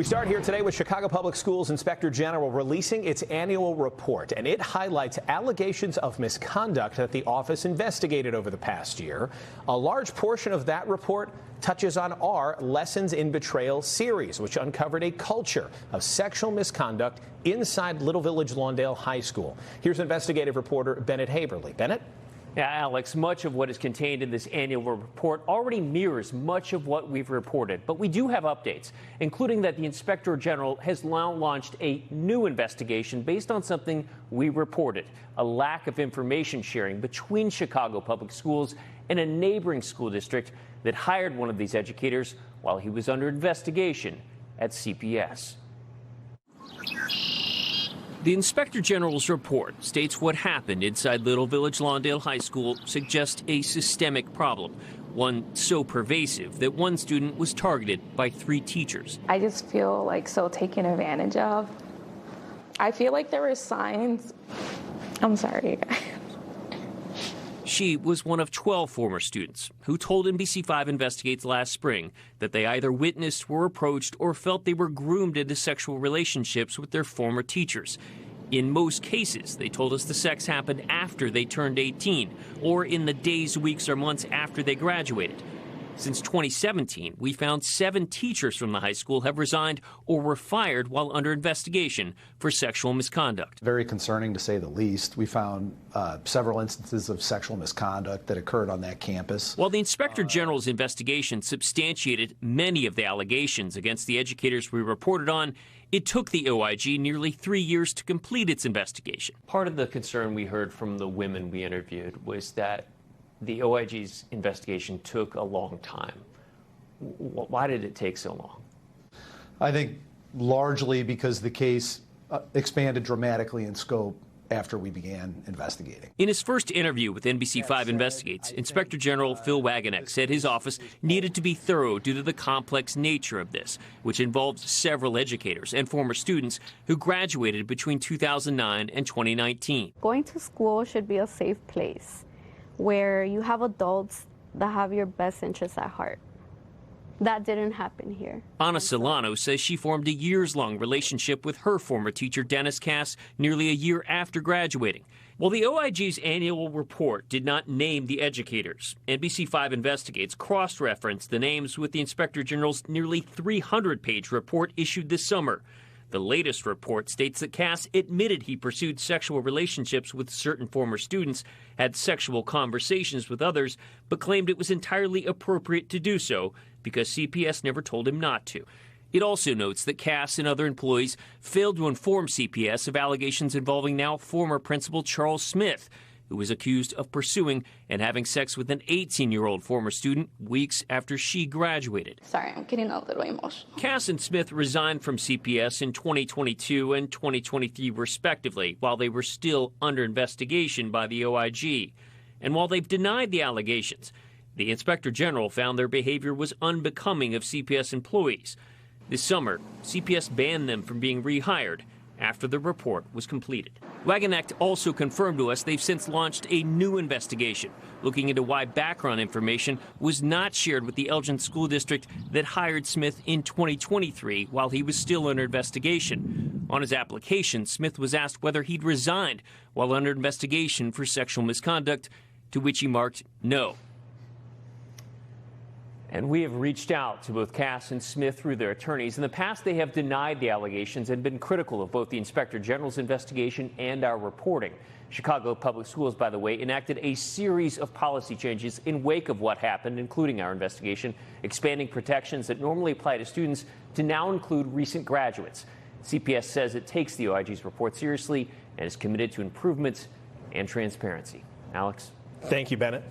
We start here today with Chicago Public Schools Inspector General releasing its annual report, and it highlights allegations of misconduct that the office investigated over the past year. A large portion of that report touches on our Lessons in Betrayal series, which uncovered a culture of sexual misconduct inside Little Village Lawndale High School. Here's investigative reporter Bennett Haeberle. Bennett? Yeah, Alex, much of what is contained in this annual report already mirrors much of what we've reported. But we do have updates, including that the Inspector General has now launched a new investigation based on something we reported, a lack of information sharing between Chicago Public Schools and a neighboring school district that hired one of these educators while he was under investigation at CPS. The Inspector General's report states what happened inside Little Village Lawndale High School suggests a systemic problem, one so pervasive that one student was targeted by 3 teachers. I just feel like so taken advantage of. I feel like there were signs. I'm sorry. She was one of 12 former students who told NBC5 Investigates last spring that they either witnessed, were approached, or felt they were groomed into sexual relationships with their former teachers. In most cases, they told us the sex happened after they turned 18 or in the days, weeks, or months after they graduated. Since 2017, we found 7 teachers from the high school have resigned or were fired while under investigation for sexual misconduct. Very concerning, to say the least. We found several instances of sexual misconduct that occurred on that campus. While the Inspector General's investigation substantiated many of the allegations against the educators we reported on, it took the OIG nearly 3 years to complete its investigation. Part of the concern we heard from the women we interviewed was that the OIG's investigation took a long time. Why did it take so long? I think largely because the case expanded dramatically in scope after we began investigating. In his first interview with NBC5 Investigates, Inspector General Phil Wagenknecht said his office needed to be thorough due to the complex nature of this, which involved several educators and former students who graduated between 2009 and 2019. Going to school should be a safe place where you have adults that have your best interests at heart. That didn't happen here. Anna Solano says she formed a years-long relationship with her former teacher, Dennis Cass, nearly a year after graduating. While the OIG's annual report did not name the educators, NBC5 Investigates cross-referenced the names with the Inspector General's nearly 300-page report issued this summer. The latest report states that Cass admitted he pursued sexual relationships with certain former students, had sexual conversations with others, but claimed it was entirely appropriate to do so because CPS never told him not to. It also notes that Cass and other employees failed to inform CPS of allegations involving now former principal Charles Smith, who was accused of pursuing and having sex with an 18-year-old former student weeks after she graduated. Sorry, I'm getting a little emotional. Cass and Smith resigned from CPS in 2022 and 2023, respectively, while they were still under investigation by the OIG. And while they've denied the allegations, the Inspector General found their behavior was unbecoming of CPS employees. This summer, CPS banned them from being rehired after the report was completed. Wagenknecht also confirmed to us they've since launched a new investigation looking into why background information was not shared with the Elgin School District that hired Smith in 2023 while he was still under investigation. On his application, Smith was asked whether he'd resigned while under investigation for sexual misconduct, to which he marked no. And we have reached out to both Cass and Smith through their attorneys. In the past, they have denied the allegations and been critical of both the Inspector General's investigation and our reporting. Chicago Public Schools, by the way, enacted a series of policy changes in wake of what happened, including our investigation, expanding protections that normally apply to students to now include recent graduates. CPS says it takes the OIG's report seriously and is committed to improvements and transparency. Alex? Thank you, Bennett.